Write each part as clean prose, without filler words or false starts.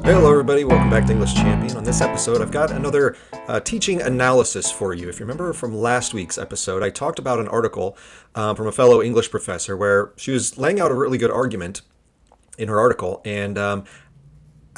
Hello everybody, welcome back to English Champion. On this episode, I've got another teaching analysis for you. If you remember from last week's episode, I talked about an article from a fellow English professor where she was laying out a really good argument in her article, and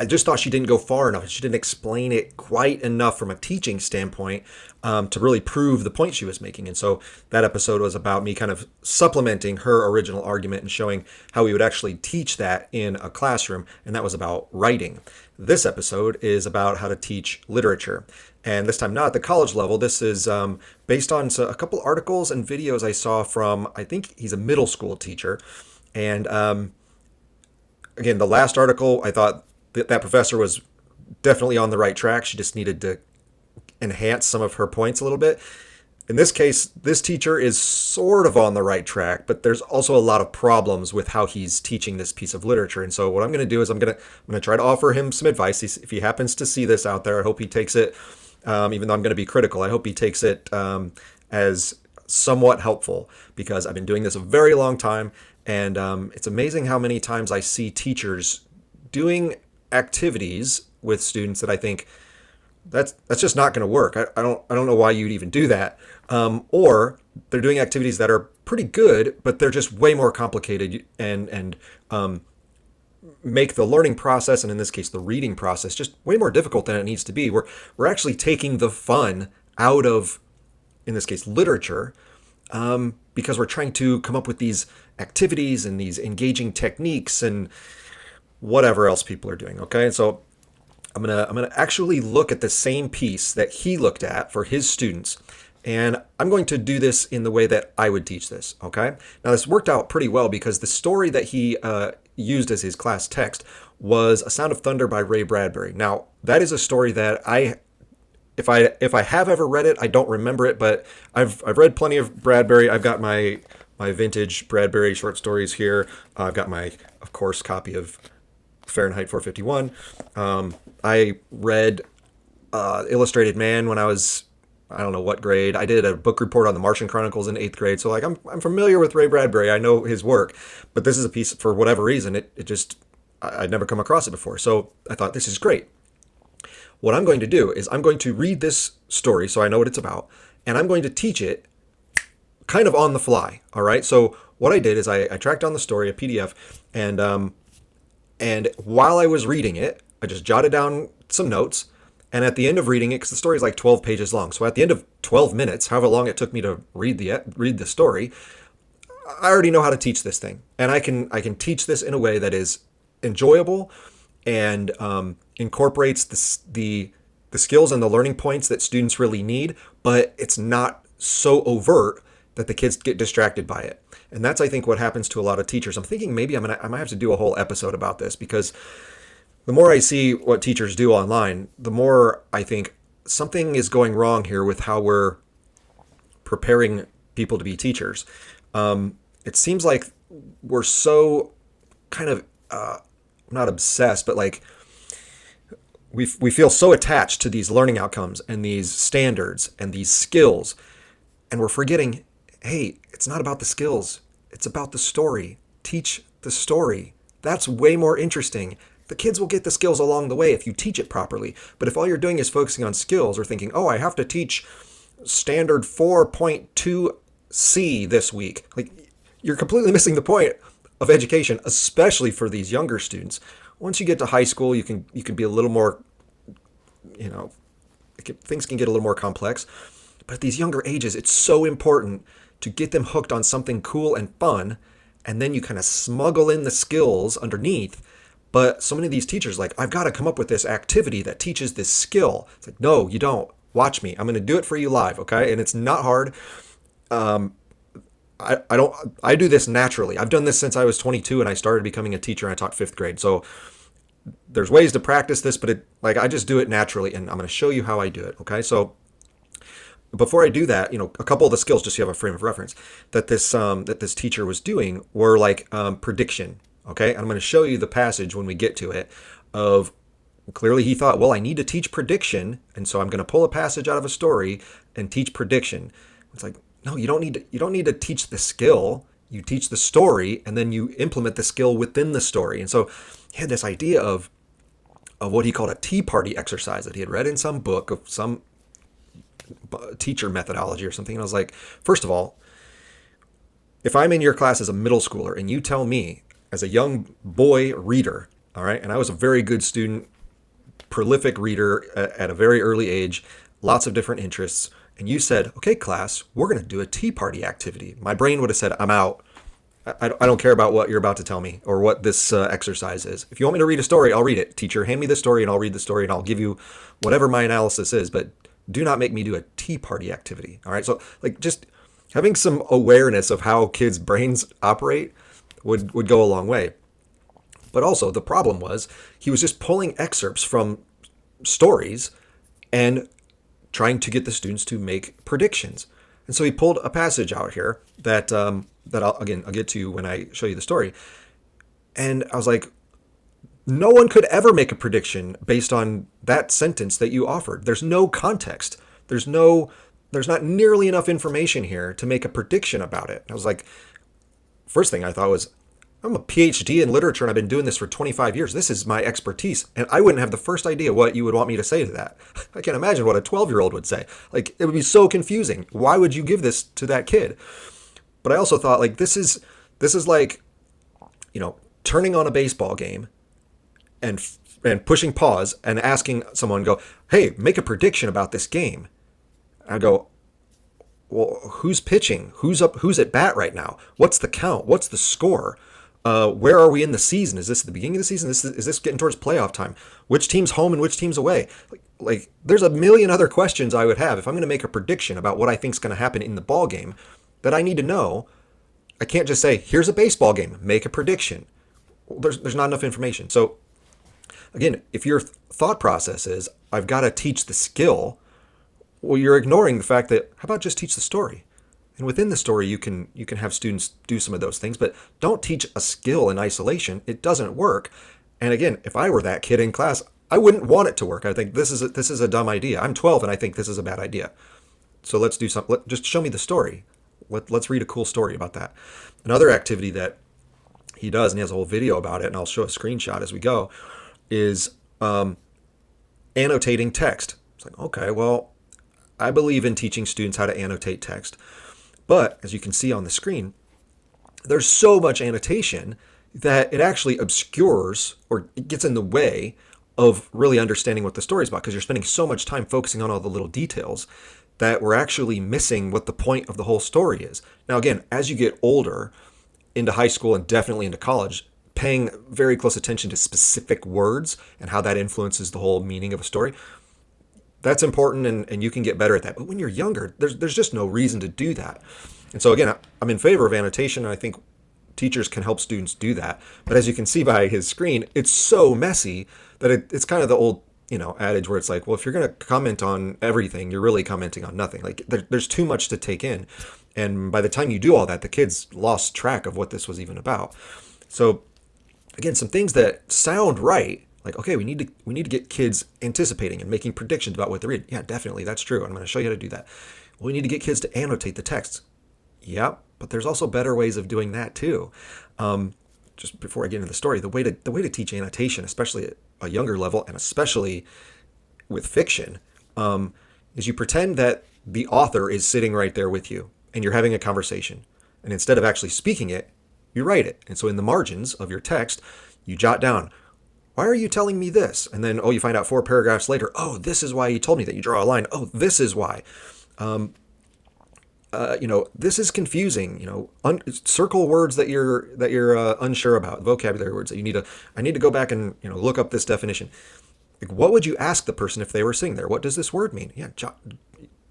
I just thought she didn't go far enough. She didn't explain it quite enough from a teaching standpoint to really prove the point she was making. And so that episode was about me kind of supplementing her original argument and showing how we would actually teach that in a classroom. And that was about writing. This episode is about how to teach literature. And this time not at the college level. This is based on a couple articles and videos I saw from, I think he's a middle school teacher. And again, the last article, I thought that professor was definitely on the right track. She just needed to enhance some of her points a little bit. In this case, this teacher is sort of on the right track, but there's also a lot of problems with how he's teaching this piece of literature. And so what I'm going to do is I'm going to try to offer him some advice. If he happens to see this out there, I hope he takes it, even though I'm going to be critical, I hope he takes it as somewhat helpful, because I've been doing this a very long time. And it's amazing how many times I see teachers doing activities with students that I think that's just not going to work. I don't know why you'd even do that. Or they're doing activities that are pretty good, but they're just way more complicated and make the learning process, and in this case the reading process, just way more difficult than it needs to be. We're actually taking the fun out of, in this case, literature, because we're trying to come up with these activities and these engaging techniques and whatever else people are doing. Okay, and so I'm gonna actually look at the same piece that he looked at for his students, and I'm going to do this in the way that I would teach this. Okay, now this worked out pretty well because the story that he used as his class text was A Sound of Thunder by Ray Bradbury. Now that is a story that if I have ever read it, I don't remember it, but I've read plenty of Bradbury. I've got my vintage Bradbury short stories here. I've got my, of course, copy of Fahrenheit 451. I read Illustrated Man when I was, I don't know what grade. I did a book report on the Martian Chronicles in 8th grade. So I'm familiar with Ray Bradbury. I know his work, but this is a piece, for whatever reason, it just, I'd never come across it before. So I thought, this is great. What I'm going to do is I'm going to read this story so I know what it's about, and I'm going to teach it kind of on the fly. All right. So what I did is I tracked down the story, a PDF, and while I was reading it, I just jotted down some notes. And at the end of reading it, because the story is like 12 pages long, so at the end of 12 minutes, however long it took me to read the story, I already know how to teach this thing, and I can teach this in a way that is enjoyable and incorporates the skills and the learning points that students really need, but it's not so overt that the kids get distracted by it. And that's, I think, what happens to a lot of teachers. I'm thinking maybe I might have to do a whole episode about this, because the more I see what teachers do online, the more I think something is going wrong here with how we're preparing people to be teachers. It seems like we're so kind of not obsessed, but like we feel so attached to these learning outcomes and these standards and these skills, and we're forgetting, hey, it's not about the skills. It's about the story. Teach the story. That's way more interesting. The kids will get the skills along the way if you teach it properly. But if all you're doing is focusing on skills or thinking, oh, I have to teach standard 4.2C this week, like, you're completely missing the point of education, especially for these younger students. Once you get to high school, you can be a little more, things can get a little more complex. But at these younger ages, it's so important to get them hooked on something cool and fun, and then you kind of smuggle in the skills underneath. But so many of these teachers, like, I've got to come up with this activity that teaches this skill. It's like, no, you don't. Watch me. I'm going to do it for you live, okay? And it's not hard. I do this naturally. I've done this since I was 22 and I started becoming a teacher, and I taught 5th grade. So there's ways to practice this, but I just do it naturally, and I'm going to show you how I do it, okay? So before I do that, a couple of the skills, just so you have a frame of reference, that this teacher was doing were like prediction. Okay, and I'm going to show you the passage when we get to it of, clearly he thought, well, I need to teach prediction, and so I'm going to pull a passage out of a story and teach prediction. It's like, no, you don't need to teach the skill. You teach the story, and then you implement the skill within the story. And so he had this idea of, of what he called a tea party exercise that he had read in some book of some teacher methodology or something. And I was like, first of all, if I'm in your class as a middle schooler and you tell me as a young boy reader, all right, and I was a very good student, prolific reader at a very early age, lots of different interests, and you said, okay, class, we're going to do a tea party activity. My brain would have said, I'm out. I don't care about what you're about to tell me or what this exercise is. If you want me to read a story, I'll read it. Teacher, hand me the story and I'll read the story and I'll give you whatever my analysis is. But do not make me do a tea party activity. All right. So like just having some awareness of how kids' brains operate would go a long way. But also the problem was he was just pulling excerpts from stories and trying to get the students to make predictions. And so he pulled a passage out here that I'll get to when I show you the story. And I was like, no one could ever make a prediction based on that sentence that you offered. There's no context. There's not nearly enough information here to make a prediction about it. I was like, first thing I thought was, I'm a PhD in literature and I've been doing this for 25 years. This is my expertise. And I wouldn't have the first idea what you would want me to say to that. I can't imagine what a 12-year-old would say. Like, it would be so confusing. Why would you give this to that kid? But I also thought, like, this is like, turning on a baseball game and pushing pause and asking someone, go, hey, make a prediction about this game. I go, well, who's pitching? Who's up? Who's at bat right now? What's the count? What's the score? Where are we in the season? Is this the beginning of the season? Is this getting towards playoff time? Which team's home and which team's away? Like, there's a million other questions I would have if I'm going to make a prediction about what I think is going to happen in the ball game that I need to know. I can't just say, here's a baseball game, make a prediction. Well, there's not enough information. So again, if your thought process is, I've got to teach the skill, well, you're ignoring the fact that, how about just teach the story? And within the story, you can have students do some of those things, but don't teach a skill in isolation. It doesn't work. And again, if I were that kid in class, I wouldn't want it to work. I think this is a dumb idea. I'm 12 and I think this is a bad idea. So let's do something. Just show me the story. Let's read a cool story about that. Another activity that he does, and he has a whole video about it, and I'll show a screenshot as we go, is annotating text. It's like, okay, well, I believe in teaching students how to annotate text. But as you can see on the screen, there's so much annotation that it actually obscures or it gets in the way of really understanding what the story is about, because you're spending so much time focusing on all the little details that we're actually missing what the point of the whole story is. Now, again, as you get older into high school and definitely into college, paying very close attention to specific words and how that influences the whole meaning of a story, that's important, and you can get better at that. But when you're younger, there's just no reason to do that. And so again, I'm in favor of annotation, and I think teachers can help students do that. But as you can see by his screen, it's so messy that it's kind of the old adage where it's like, well, if you're going to comment on everything, you're really commenting on nothing. Like there's too much to take in. And by the time you do all that, the kids lost track of what this was even about. So again, some things that sound right, like, okay, we need to get kids anticipating and making predictions about what they read. Yeah, definitely, that's true. I'm going to show you how to do that. Well, we need to get kids to annotate the text. Yeah, but there's also better ways of doing that too. Just before I get into the story, the way to teach annotation, especially at a younger level and especially with fiction, is you pretend that the author is sitting right there with you and you're having a conversation. And instead of actually speaking it, you write it. And so in the margins of your text, you jot down, why are you telling me this? And then, you find out 4 paragraphs later, this is why you told me that. You draw a line. This is why. This is confusing. Circle words that you're unsure about, vocabulary words that you need to. I need to go back and look up this definition. Like, what would you ask the person if they were sitting there? What does this word mean? Yeah,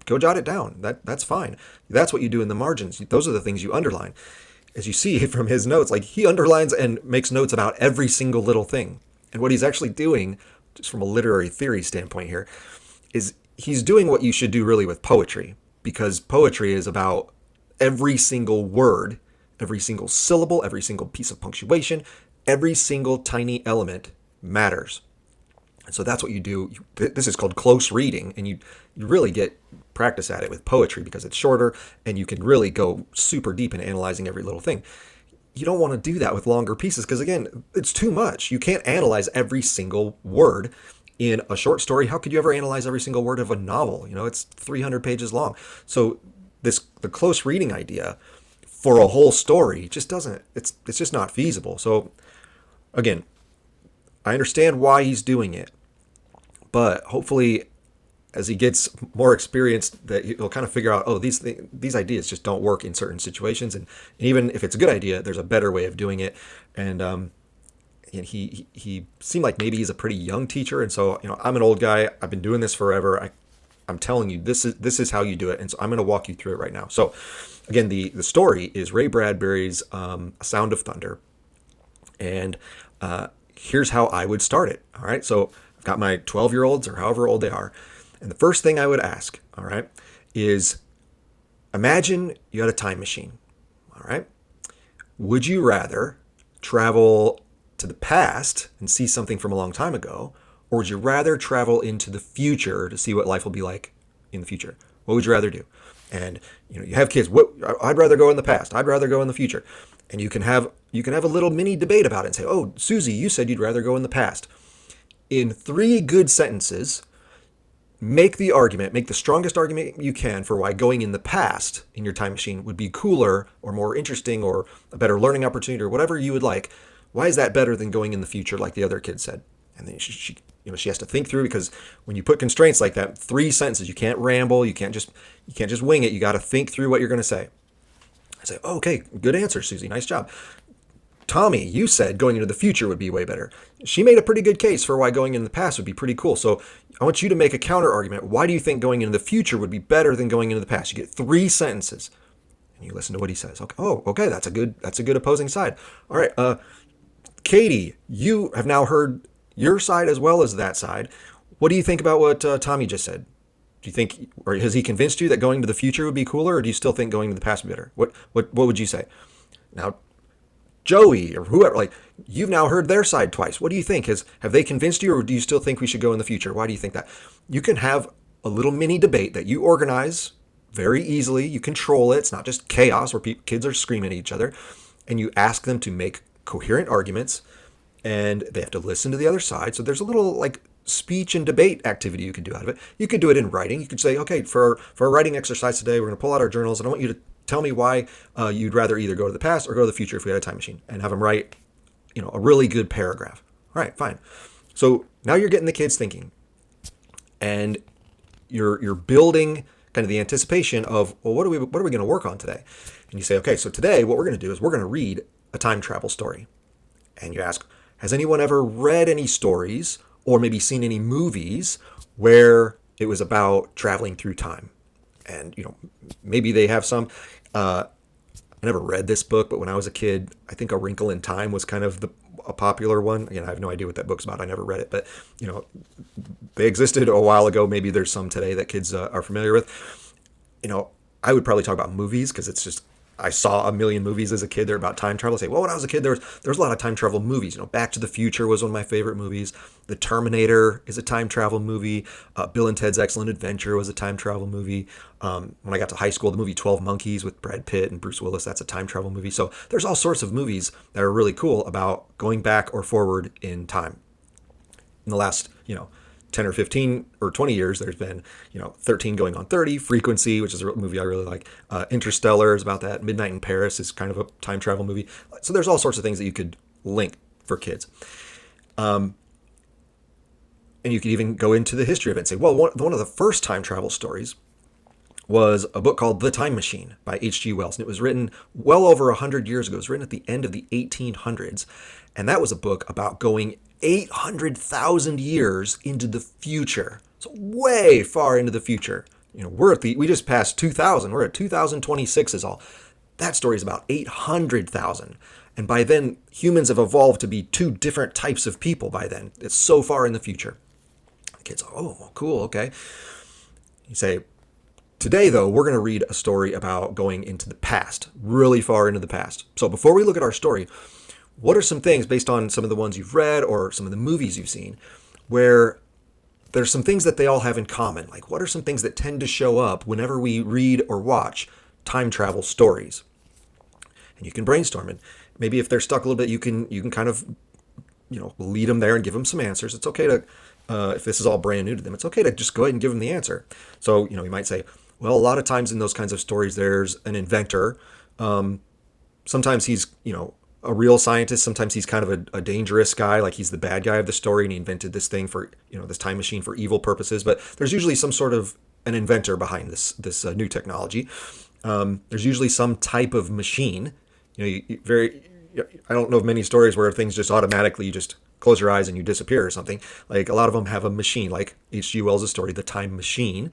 go jot it down. That's fine. That's what you do in the margins. Those are the things you underline. As you see from his notes, like he underlines and makes notes about every single little thing. And what he's actually doing, just from a literary theory standpoint here, is he's doing what you should do really with poetry, because poetry is about every single word, every single syllable, every single piece of punctuation, every single tiny element matters. And so that's what you do. This is called close reading, and you really get practice at it with poetry because it's shorter and you can really go super deep in analyzing every little thing. you don't want to do that with longer pieces because, again, it's too much. You can't analyze every single word in a short story. How could you ever analyze every single word of a novel? It's 300 pages long. So the close reading idea for a whole story just doesn't, it's just not feasible. So again, I understand why he's doing it, but hopefully as he gets more experienced, that he'll kind of figure out, these ideas just don't work in certain situations. And even if it's a good idea, there's a better way of doing it. And he seemed like maybe he's a pretty young teacher. And so, I'm an old guy. I've been doing this forever. I'm telling you, this is how you do it. And so I'm going to walk you through it right now. So again, the story is Ray Bradbury's A Sound of Thunder. And here's how I would start it. All right. So I've got my 12-year-olds or however old they are. And the first thing I would ask, all right, is imagine you had a time machine. All right. Would you rather travel to the past and see something from a long time ago, or would you rather travel into the future to see what life will be like in the future? What would you rather do? And you have kids. I'd rather go in the past. I'd rather go in the future. And you can have a little mini debate about it and say, "Oh, Susie, you said you'd rather go in the past." In 3 good sentences, make the strongest argument you can for why going in the past in your time machine would be cooler or more interesting or a better learning opportunity or whatever you would like. Why is that better than going in the future like the other kid said? And then she has to think through, because when you put constraints like that, 3 sentences, you can't ramble, you can't just wing it. You got to think through what you're going to say. I say, okay, good answer, Susie. Nice job. Tommy, you said going into the future would be way better. She made a pretty good case for why going into the past would be pretty cool. So I want you to make a counter argument. Why do you think going into the future would be better than going into the past? You get 3 sentences and you listen to what he says. Okay. Oh, okay. That's a good opposing side. All right. Katie, you have now heard your side as well as that side. What do you think about what Tommy just said? Do you think, or has he convinced you that going to the future would be cooler, or do you still think going to the past would be better? What would you say? Now, Joey or whoever, you've now heard their side twice. What do you think? Have they convinced you, or do you still think we should go in the future? Why do you think that? You can have a little mini debate that you organize very easily. You control it. It's not just chaos where kids are screaming at each other. And you ask them to make coherent arguments, and they have to listen to the other side. So there's a little speech and debate activity you can do out of it. You could do it in writing. You could say, okay, for our writing exercise today, we're going to pull out our journals, and I want you to tell me why you'd rather either go to the past or go to the future if we had a time machine, and have them write, a really good paragraph. All right, fine. So now you're getting the kids thinking, and you're building kind of the anticipation of, well, what are we going to work on today? And you say, okay, so today what we're going to do is we're going to read a time travel story. And you ask, has anyone ever read any stories or maybe seen any movies where it was about traveling through time? And maybe they have some. I never read this book, but when I was a kid, I think A Wrinkle in Time was kind of a popular one. Again, I have no idea what that book's about. I never read it, but they existed a while ago. Maybe there's some today that kids are familiar with. I would probably talk about movies because it's just, I saw a million movies as a kid. They're about time travel. I say, well, when I was a kid, there was a lot of time travel movies. Back to the Future was one of my favorite movies. The Terminator is a time travel movie. Bill and Ted's Excellent Adventure was a time travel movie. When I got to high school, the movie 12 Monkeys with Brad Pitt and Bruce Willis, that's a time travel movie. So there's all sorts of movies that are really cool about going back or forward in time. In the last, 10 or 15 or 20 years, there's been, 13 going on 30, Frequency, which is a movie I really like. Interstellar is about that. Midnight in Paris is kind of a time travel movie. So there's all sorts of things that you could link for kids. And you could even go into the history of it and say, well, one of the first time travel stories was a book called The Time Machine by H.G. Wells. And it was written well over 100 years ago. It was written at the end of the 1800s. And that was a book about going 800,000 years into the future. So way far into the future. We just passed 2000. We're at 2026 is all. That story is about 800,000. And by then, humans have evolved to be 2 different types of people by then. It's so far in the future. The kids are, oh, cool, okay. You say, today, though, we're going to read a story about going into the past, really far into the past. So before we look at our story, what are some things, based on some of the ones you've read or some of the movies you've seen, where there's some things that they all have in common? Like, what are some things that tend to show up whenever we read or watch time travel stories? And you can brainstorm it. maybe if they're stuck a little bit, you can kind of, lead them there and give them some answers. It's okay to, if this is all brand new to them, it's okay to just go ahead and give them the answer. So, you might say, well, a lot of times in those kinds of stories, there's an inventor. Sometimes he's, a real scientist. Sometimes he's kind of a dangerous guy, like he's the bad guy of the story, and he invented this thing for, this time machine for evil purposes. But there's usually some sort of an inventor behind this new technology. There's usually some type of machine. I don't know of many stories where things just automatically, you just close your eyes and you disappear or something. Like a lot of them have a machine, like H.G. Wells' story, The Time Machine.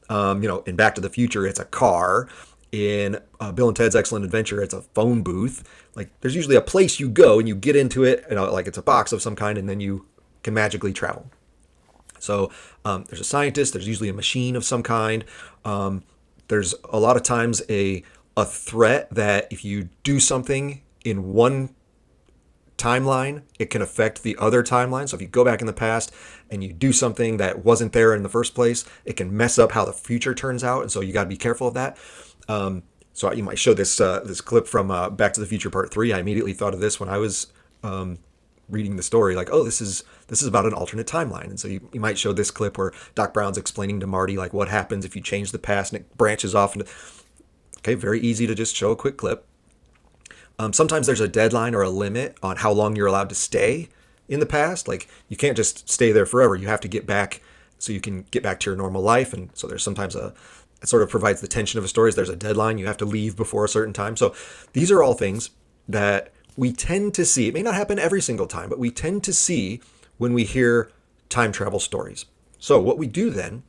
In Back to the Future, it's a car. In Bill and Ted's Excellent Adventure, it's a phone booth. Like there's usually a place you go and you get into it, like it's a box of some kind, and then you can magically travel. So there's a scientist. There's usually a machine of some kind. There's a lot of times a threat that if you do something in one timeline, it can affect the other timeline. So if you go back in the past and you do something that wasn't there in the first place, it can mess up how the future turns out. And so you got to be careful of that. So you might show this clip from Back to the Future Part 3. I immediately thought of this when I was reading the story, like, oh, this is about an alternate timeline. And so you might show this clip where Doc Brown's explaining to Marty, like, what happens if you change the past and it branches off into... Okay, very easy to just show a quick clip. Sometimes there's a deadline or a limit on how long you're allowed to stay in the past. Like you can't just stay there forever. You have to get back so you can get back to your normal life. And so there's sometimes it sort of provides the tension of a story. There's a deadline. You have to leave before a certain time. So these are all things that we tend to see. It may not happen every single time, but we tend to see when we hear time travel stories. So what we do then,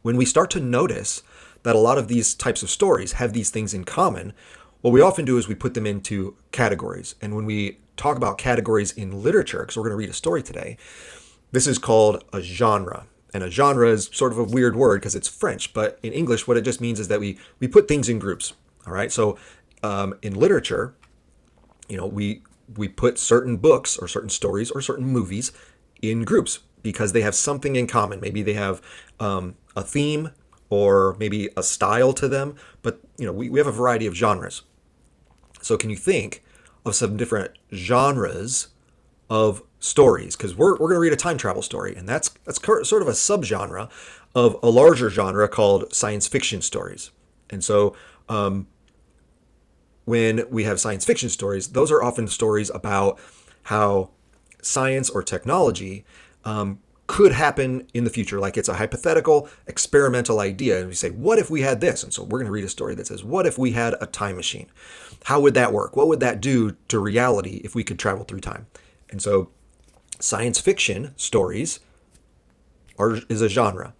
when we start to notice that a lot of these types of stories have these things in common, what we often do is we put them into categories. And when we talk about categories in literature, because we're going to read a story today, this is called a genre. And a genre is sort of a weird word because it's French, but in English, what it just means is that we put things in groups. All right. So in literature, we put certain books or certain stories or certain movies in groups because they have something in common. Maybe they have a theme or maybe a style to them, but we have a variety of genres. So can you think of some different genres of stories? Because we're going to read a time travel story, and that's sort of a subgenre of a larger genre called science fiction stories. And so when we have science fiction stories, those are often stories about how science or technology could happen in the future. Like it's a hypothetical experimental idea. And we say, what if we had this? And so we're going to read a story that says, what if we had a time machine? How would that work? What would that do to reality if we could travel through time? And so science fiction stories is a genre.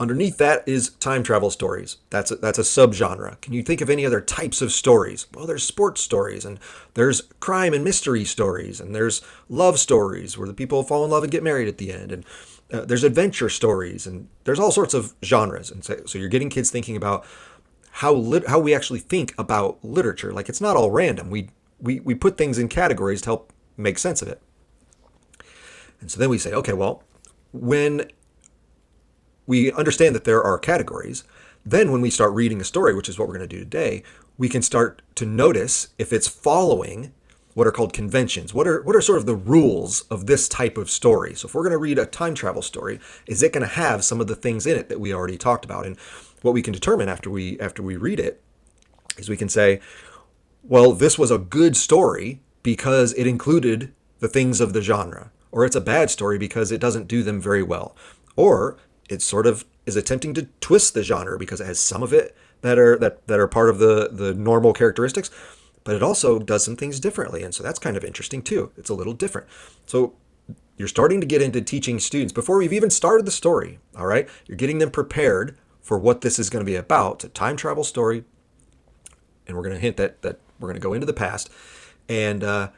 Underneath that is time travel stories. That's a subgenre. Can you think of any other types of stories? Well, there's sports stories, and there's crime and mystery stories, and there's love stories where the people fall in love and get married at the end, and there's adventure stories, and there's all sorts of genres. And so you're getting kids thinking about how we actually think about literature. Like it's not all random. We put things in categories to help make sense of it. And so then we say, okay, well, when we understand that there are categories, then when we start reading a story, which is what we're going to do today, we can start to notice if it's following what are called conventions. What are sort of the rules of this type of story? So if we're going to read a time travel story, is it going to have some of the things in it that we already talked about? And what we can determine after we read it is we can say, well, this was a good story because it included the things of the genre, or it's a bad story because it doesn't do them very well, or it sort of is attempting to twist the genre because it has some of it that are part of the normal characteristics, but it also does some things differently. And so that's kind of interesting too. It's a little different. So you're starting to get into teaching students before we've even started the story. All right. You're getting them prepared for what this is going to be about. It's a time travel story. And we're going to hint that we're going to go into the past. And the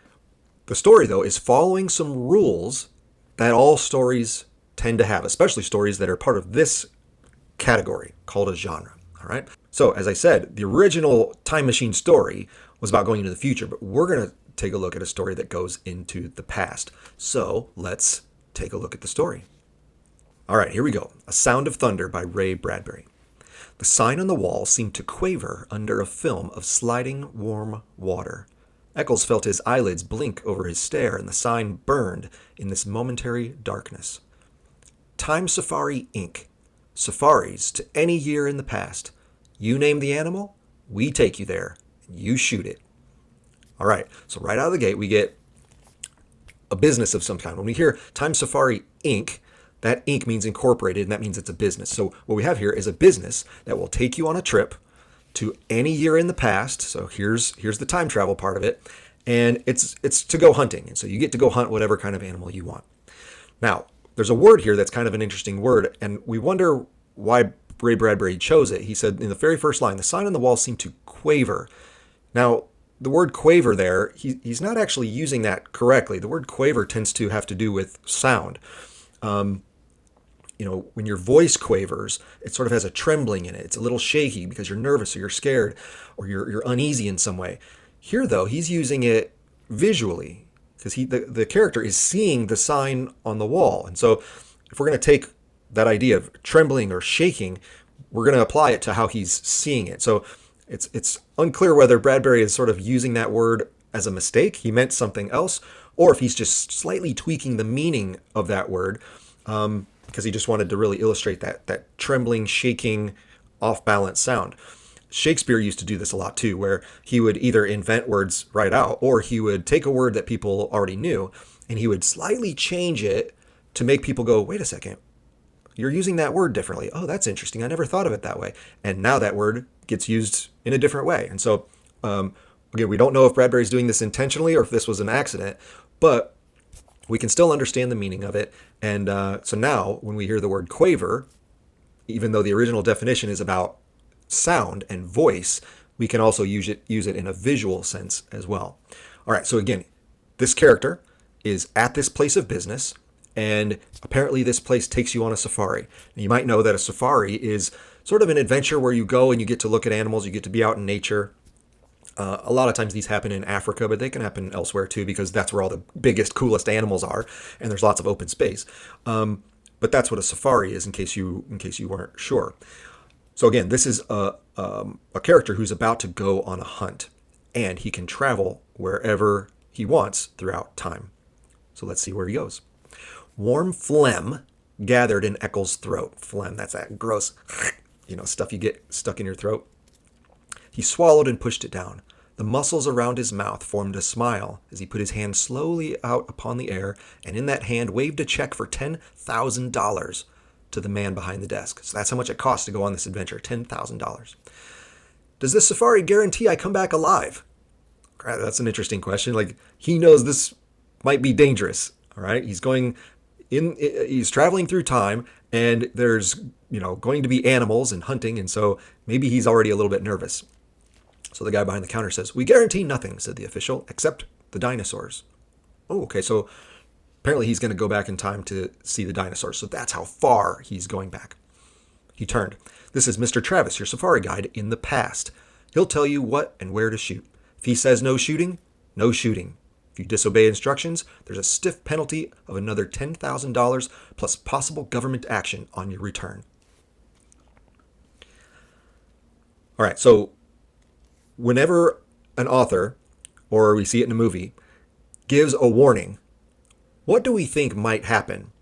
story, though, is following some rules that all stories tend to have, especially stories that are part of this category called a genre. All right. So as I said, the original time machine story was about going into the future, but we're going to take a look at a story that goes into the past. So let's take a look at the story. All right, here we go. A Sound of Thunder by Ray Bradbury. The sign on the wall seemed to quaver under a film of sliding warm water. Eccles felt his eyelids blink over his stare, and the sign burned in this momentary darkness. Time Safari Inc. Safaris to any year in the past. You name the animal, we take you there, and you shoot it. All right, so right out of the gate, we get a business of some kind. When we hear Time Safari Inc., that Inc. means incorporated, and that means it's a business. So what we have here is a business that will take you on a trip to any year in the past. So here's the time travel part of it, and it's to go hunting. And so you get to go hunt whatever kind of animal you want. Now, there's a word here that's kind of an interesting word, and we wonder why Ray Bradbury chose it. He said in the very first line, the sign on the wall seemed to quaver. Now, the word quaver there, he's not actually using that correctly. The word quaver tends to have to do with sound. When your voice quavers, it sort of has a trembling in it. It's a little shaky because you're nervous or you're scared or you're uneasy in some way. Here, though, he's using it visually because the character is seeing the sign on the wall. And so if we're going to take that idea of trembling or shaking, we're going to apply it to how he's seeing it. So it's unclear whether Bradbury is sort of using that word as a mistake. He meant something else, or if he's just slightly tweaking the meaning of that word because he just wanted to really illustrate that trembling, shaking, off-balance sound. Shakespeare used to do this a lot too, where he would either invent words right out, or he would take a word that people already knew, and he would slightly change it to make people go, wait a second, you're using that word differently. Oh, that's interesting. I never thought of it that way. And now that word gets used in a different way. And so, again, we don't know if Bradbury's doing this intentionally or if this was an accident, but we can still understand the meaning of it. And so now when we hear the word quaver, even though the original definition is about sound and voice, we can also use it in a visual sense as well. All right, so again, this character is at this place of business, and apparently this place takes you on a safari. And you might know that a safari is sort of an adventure where you go and you get to look at animals, you get to be out in nature. A lot of times these happen in Africa, but they can happen elsewhere too, because that's where all the biggest, coolest animals are, and there's lots of open space. But that's what a safari is, in case you weren't sure. So again, this is a character who's about to go on a hunt, and he can travel wherever he wants throughout time. So let's see where he goes. Warm phlegm gathered in Eccles' throat. Phlegm, that's that gross, stuff you get stuck in your throat. He swallowed and pushed it down. The muscles around his mouth formed a smile as he put his hand slowly out upon the air, and in that hand waved a check for $10,000 to the man behind the desk. So that's how much it costs to go on this adventure, $10,000. Does this safari guarantee I come back alive? That's an interesting question. Like, he knows this might be dangerous, all right? He's traveling through time, and there's, going to be animals and hunting, and so maybe he's already a little bit nervous. So the guy behind the counter says, "We guarantee nothing," said the official, "except the dinosaurs." Oh, okay, so apparently he's going to go back in time to see the dinosaurs, so that's how far he's going back. He turned. "This is Mr. Travis, your safari guide in the past. He'll tell you what and where to shoot. If he says no shooting, no shooting. If you disobey instructions, there's a stiff penalty of another $10,000 plus possible government action on your return." All right, so whenever an author, or we see it in a movie, gives a warning, what do we think might happen?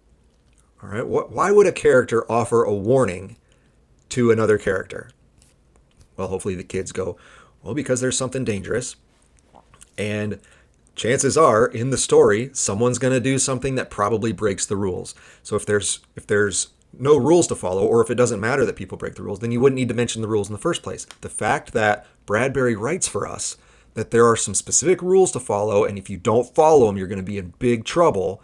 All right, why would a character offer a warning to another character? Well, hopefully the kids go, well, because there's something dangerous. And chances are, in the story, someone's going to do something that probably breaks the rules. So if there's no rules to follow, or if it doesn't matter that people break the rules, then you wouldn't need to mention the rules in the first place. The fact that Bradbury writes for us that there are some specific rules to follow, and if you don't follow them, you're going to be in big trouble,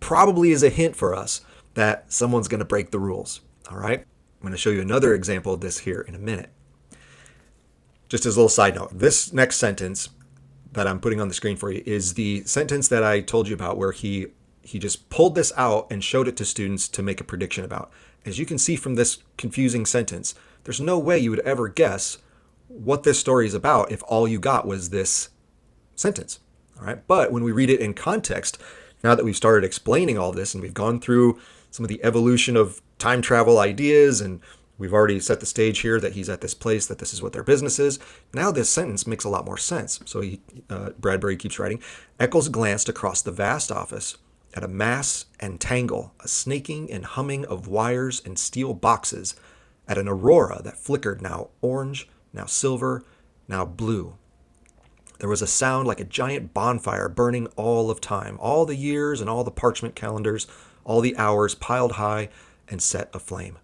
probably is a hint for us that someone's going to break the rules. All right? I'm going to show you another example of this here in a minute. Just as a little side note, this next sentence that I'm putting on the screen for you is the sentence that I told you about, where he just pulled this out and showed it to students to make a prediction about. As you can see from this confusing sentence, there's no way you would ever guess what this story is about if all you got was this sentence. All right. But when we read it in context, now that we've started explaining all this and we've gone through some of the evolution of time travel ideas and We've already set the stage here that he's at this place, that this is what their business is. Now this sentence makes a lot more sense. So Bradbury keeps writing, Eccles glanced across the vast office at a mass and tangle, a snaking and humming of wires and steel boxes, at an aurora that flickered now orange, now silver, now blue. There was a sound like a giant bonfire burning all of time, all the years and all the parchment calendars, all the hours piled high and set aflame.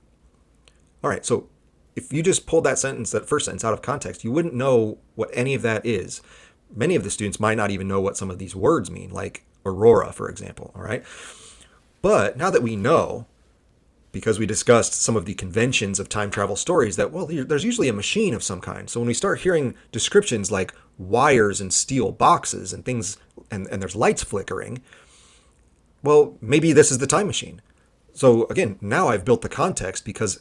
All right, so if you just pulled that first sentence out of context, you wouldn't know what any of that is. Many of the students might not even know what some of these words mean, like aurora, for example, all right? But now that we know, because we discussed some of the conventions of time travel stories, that, well, there's usually a machine of some kind. So when we start hearing descriptions like wires and steel boxes and things, and there's lights flickering, well, maybe this is the time machine. So again, now I've built the context because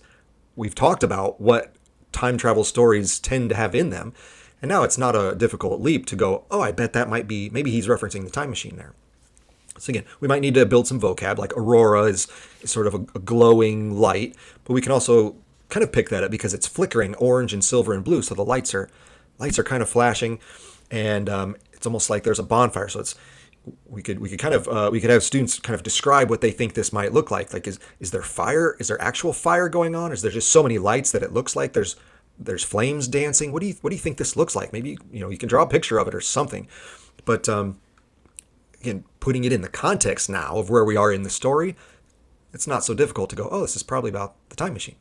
we've talked about what time travel stories tend to have in them. And now it's not a difficult leap to go, oh, I bet that maybe he's referencing the time machine there. So again, we might need to build some vocab, like aurora is sort of a glowing light, but we can also kind of pick that up because it's flickering orange and silver and blue. So the lights are kind of flashing, and it's almost like there's a bonfire. So we could have students kind of describe what they think this might look like. Like, is there fire? Is there actual fire going on? Is there just so many lights that it looks like there's flames dancing? What do you think this looks like? Maybe you can draw a picture of it or something. But again, putting it in the context now of where we are in the story, it's not so difficult to go, oh, this is probably about the time machine.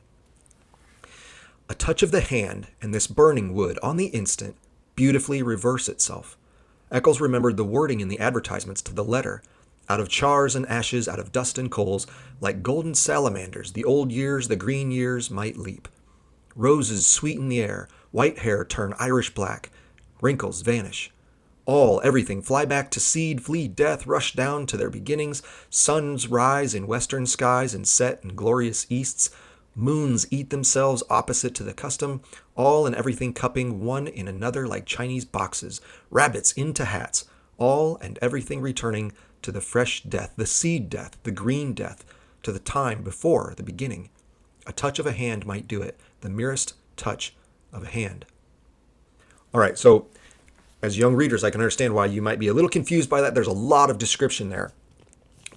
A touch of the hand and this burning would, on the instant, beautifully reverse itself. Eccles remembered the wording in the advertisements to the letter. Out of chars and ashes, out of dust and coals, like golden salamanders, the old years, the green years might leap. Roses sweeten the air, white hair turn Irish black, wrinkles vanish. Everything fly back to seed, flee death, rush down to their beginnings, suns rise in western skies and set in glorious easts, moons eat themselves opposite to the custom, all and everything cupping one in another like Chinese boxes, rabbits into hats, all and everything returning to the fresh death, the seed death, the green death, to the time before the beginning. A touch of a hand might do it, the merest touch of a hand. All right, so as young readers, I can understand why you might be a little confused by that. There's a lot of description there.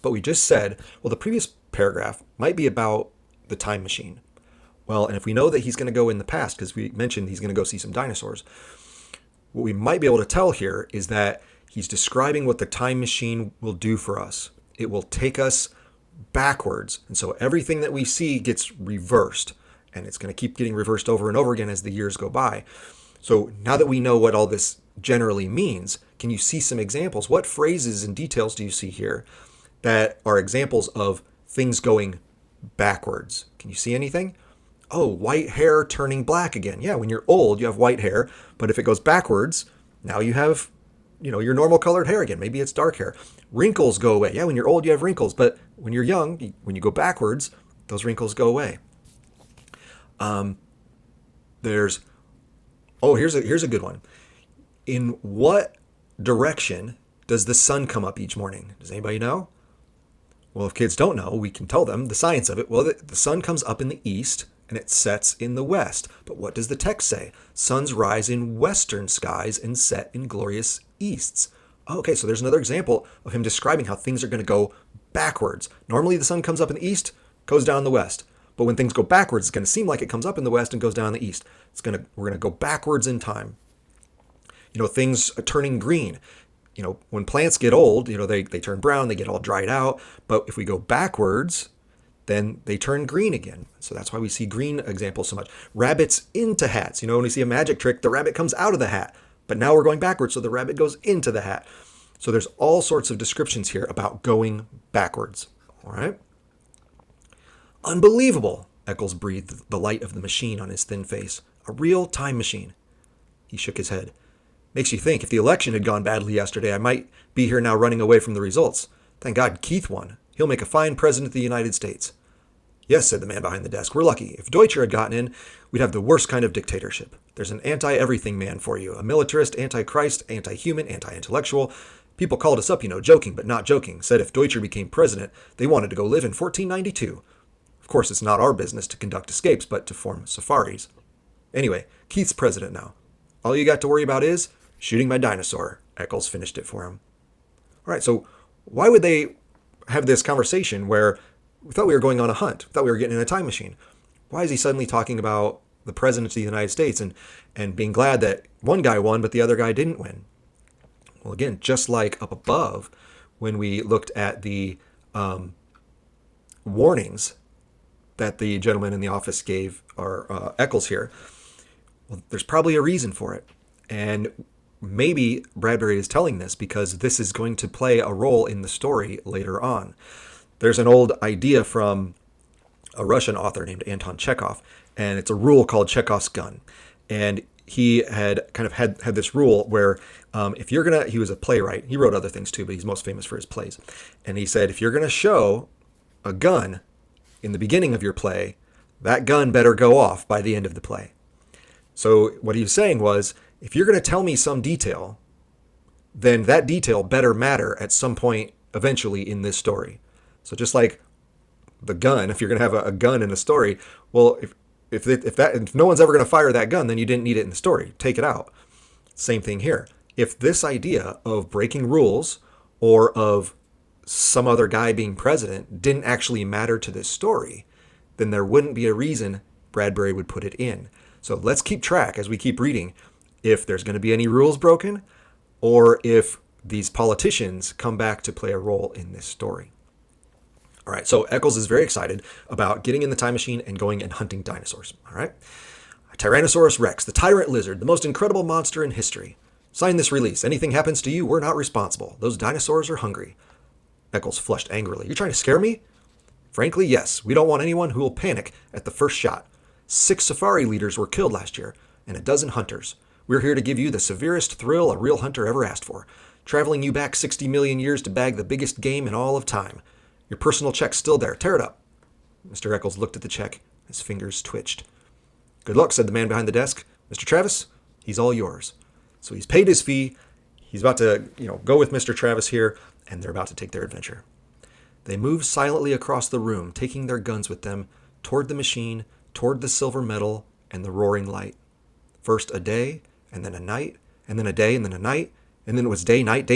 But we just said, well, the previous paragraph might be about the time machine. Well, and if we know that he's going to go in the past, because we mentioned he's going to go see some dinosaurs, what we might be able to tell here is that he's describing what the time machine will do for us. It will take us backwards. And so everything that we see gets reversed. And it's going to keep getting reversed over and over again as the years go by. So now that we know what all this generally means, can you see some examples? What phrases and details do you see here that are examples of things going backwards? Can you see anything? Oh, white hair turning black again. Yeah, when you're old, you have white hair, but if it goes backwards, now you have, your normal colored hair again. Maybe it's dark hair. Wrinkles go away. Yeah, when you're old, you have wrinkles, but when you're young, when you go backwards, those wrinkles go away. Here's a good one. In what direction does the sun come up each morning? Does anybody know? Well, if kids don't know, we can tell them the science of it. Well, the sun comes up in the east and it sets in the west. But what does the text say? Suns rise in western skies and set in glorious easts. Okay, so there's another example of him describing how things are going to go backwards. Normally the sun comes up in the east, goes down in the west. But when things go backwards, it's going to seem like it comes up in the west and goes down in the east. We're going to go backwards in time. Things are turning green. When plants get old, they turn brown, they get all dried out. But if we go backwards, then they turn green again. So that's why we see green examples so much. Rabbits into hats. When we see a magic trick, the rabbit comes out of the hat. But now we're going backwards, so the rabbit goes into the hat. So there's all sorts of descriptions here about going backwards. All right? Unbelievable, Eccles breathed the light of the machine on his thin face. A real time machine. He shook his head. Makes you think if the election had gone badly yesterday, I might be here now running away from the results. Thank God Keith won. He'll make a fine president of the United States. Yes, said the man behind the desk. We're lucky. If Deutscher had gotten in, we'd have the worst kind of dictatorship. There's an anti-everything man for you. A militarist, anti-Christ, anti-human, anti-intellectual. People called us up, joking but not joking. Said if Deutscher became president, they wanted to go live in 1492. Of course, it's not our business to conduct escapes, but to form safaris. Anyway, Keith's president now. All you got to worry about is shooting my dinosaur. Eccles finished it for him. All right, so why would they have this conversation where we thought we were going on a hunt, we thought we were getting in a time machine? Why is he suddenly talking about the president of the United States and being glad that one guy won, but the other guy didn't win? Well, again, just like up above, when we looked at the warnings that the gentleman in the office gave our Eccles here, well, there's probably a reason for it. And maybe Bradbury is telling this because this is going to play a role in the story later on. There's an old idea from a Russian author named Anton Chekhov, and it's a rule called Chekhov's gun. And he had kind of had this rule where if you're going to, he was a playwright, he wrote other things too, but he's most famous for his plays. And he said, if you're going to show a gun in the beginning of your play, that gun better go off by the end of the play. So what he was saying was, if you're going to tell me some detail, then that detail better matter at some point eventually in this story. So just like the gun, if you're going to have a gun in a story, well, if no one's ever going to fire that gun, then you didn't need it in the story. Take it out. Same thing here. If this idea of breaking rules or of some other guy being president didn't actually matter to this story, then there wouldn't be a reason Bradbury would put it in. So let's keep track as we keep reading if there's going to be any rules broken or if these politicians come back to play a role in this story. All right, so Eccles is very excited about getting in the time machine and going and hunting dinosaurs. All right. Tyrannosaurus Rex, the tyrant lizard, the most incredible monster in history. Sign this release. Anything happens to you, we're not responsible. Those dinosaurs are hungry. Eccles flushed angrily. You're trying to scare me? Frankly, yes. We don't want anyone who will panic at the first shot. 6 safari leaders were killed last year, and a dozen hunters. We're here to give you the severest thrill a real hunter ever asked for, traveling you back 60 million years to bag the biggest game in all of time. Your personal check's still there. Tear it up. Mr. Eccles looked at the check. His fingers twitched. Good luck, said the man behind the desk. Mr. Travis, he's all yours. So he's paid his fee. He's about to, go with Mr. Travis here, and they're about to take their adventure. They moved silently across the room, taking their guns with them, toward the machine, toward the silver metal and the roaring light. First a day, and then a night, and then a day, and then a night, and then it was day, night,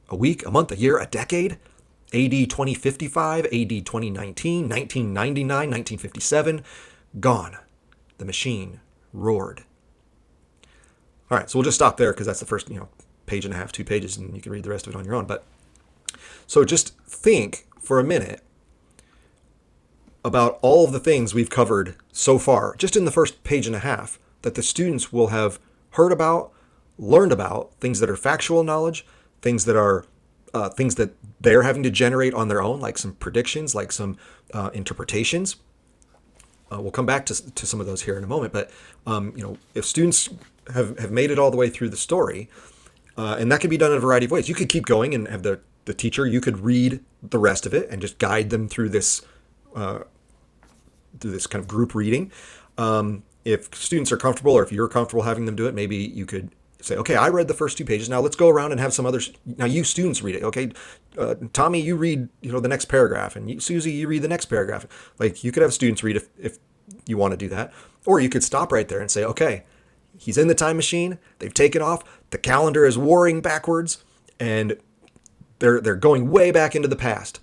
a week, a month, a year, a decade. AD 2055, AD 2019, 1999, 1957, gone. The machine roared. All right, so we'll just stop there because that's the first, page and a half, 2 pages, and you can read the rest of it on your own. But so just think for a minute about all of the things we've covered so far, just in the first page and a half, that the students will have heard about, learned about, things that are factual knowledge, things that are things that they're having to generate on their own, like some predictions, like some interpretations. We'll come back to some of those here in a moment. But, if students have made it all the way through the story, and that can be done in a variety of ways. You could keep going and have the teacher, you could read the rest of it and just guide them through this kind of group reading. If students are comfortable, or if you're comfortable having them do it, maybe you could say, okay, I read the first 2 pages. Now let's go around and have some others. Now you students read it. Okay. Tommy, you read, the next paragraph, and Susie, you read the next paragraph. Like, you could have students read if you want to do that, or you could stop right there and say, okay, he's in the time machine. They've taken off. The calendar is warring backwards, and they're going way back into the past.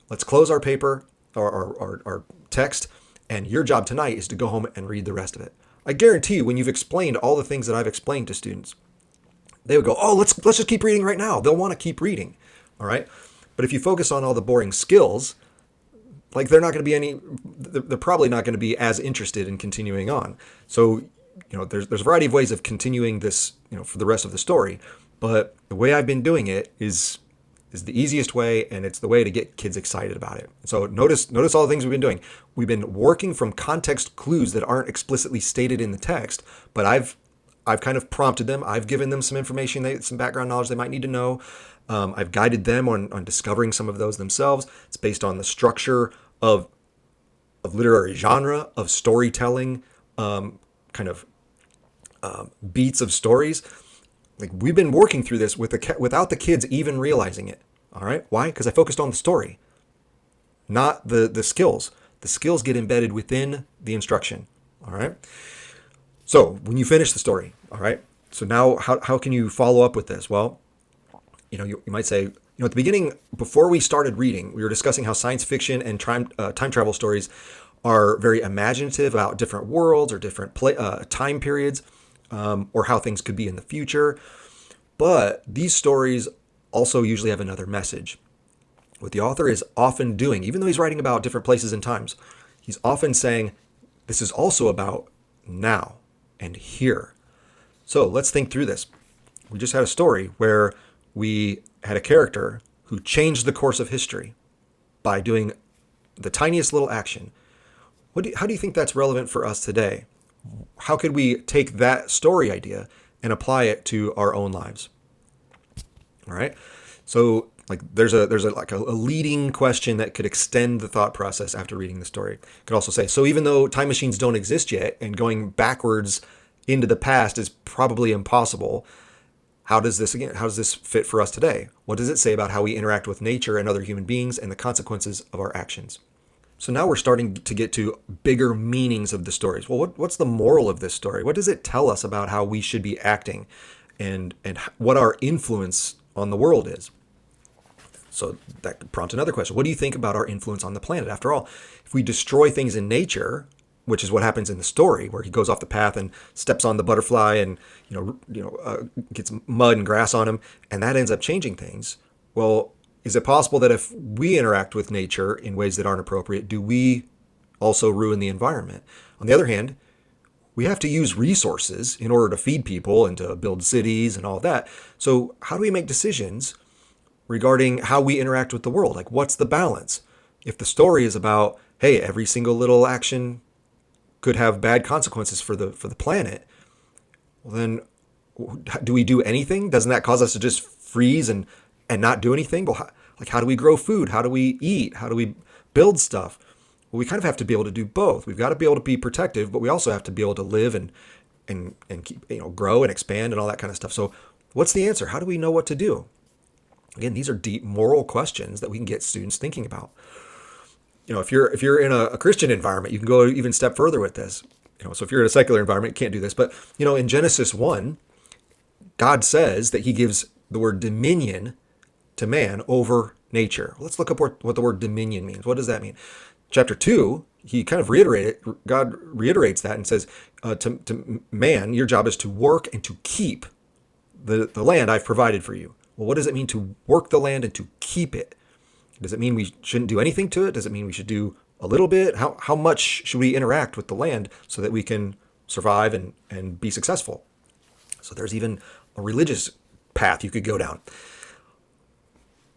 Let's close our paper or our text, and your job tonight is to go home and read the rest of it. I guarantee you, when you've explained all the things that I've explained to students, they would go, oh, let's just keep reading right now. They'll want to keep reading. All right. But if you focus on all the boring skills, like, they're probably not going to be as interested in continuing on. So, there's a variety of ways of continuing this, for the rest of the story. But the way I've been doing it is the easiest way, and it's the way to get kids excited about it. So notice all the things we've been doing. We've been working from context clues that aren't explicitly stated in the text, but I've kind of prompted them. I've given them some information, some background knowledge they might need to know. I've guided them on discovering some of those themselves. It's based on the structure of literary genre, of storytelling, beats of stories. Like, we've been working through this without the kids even realizing it. All right. Why? Because I focused on the story, not the skills. The skills get embedded within the instruction. All right. So when you finish the story, all right. So now how can you follow up with this? Well, you might say, at the beginning, before we started reading, we were discussing how science fiction and time travel stories are very imaginative about different worlds or different time periods, or how things could be in the future. But these stories also usually have another message. What the author is often doing, even though he's writing about different places and times, he's often saying, this is also about now and here. So let's think through this. We just had a story where we had a character who changed the course of history by doing the tiniest little action. How do you think that's relevant for us today? How could we take that story idea and apply it to our own lives? All right. So there's a leading question that could extend the thought process after reading the story. Could also say, so even though time machines don't exist yet and going backwards into the past is probably impossible, how does this fit for us today? What does it say about how we interact with nature and other human beings and the consequences of our actions? So now we're starting to get to bigger meanings of the stories. Well, what's the moral of this story? What does it tell us about how we should be acting and what our influence on the world is? So that could prompt another question. What do you think about our influence on the planet? After all, if we destroy things in nature, which is what happens in the story, where he goes off the path and steps on the butterfly and gets mud and grass on him, and that ends up changing things. Well, is it possible that if we interact with nature in ways that aren't appropriate, do we also ruin the environment? On the other hand, we have to use resources in order to feed people and to build cities and all that. So how do we make decisions regarding how we interact with the world? Like, what's the balance? If the story is about, hey, every single little action could have bad consequences for the planet, well, then do we do anything? Doesn't that cause us to just freeze and not do anything? Well, how do we grow food? How do we eat? How do we build stuff? Well, we kind of have to be able to do both. We've got to be able to be protective, but we also have to be able to live and keep, grow and expand and all that kind of stuff. So what's the answer? How do we know what to do? Again, these are deep moral questions that we can get students thinking about. If you're in a Christian environment, you can go even step further with this. So if you're in a secular environment, you can't do this. But, in Genesis 1, God says that he gives the word dominion to man over nature. Let's look up what the word dominion means. What does that mean? Chapter 2, he kind of God reiterates that and says, to man, your job is to work and to keep the land I've provided for you. Well, what does it mean to work the land and to keep it? Does it mean we shouldn't do anything to it? Does it mean we should do a little bit? How much should we interact with the land so that we can survive and be successful? So there's even a religious path you could go down.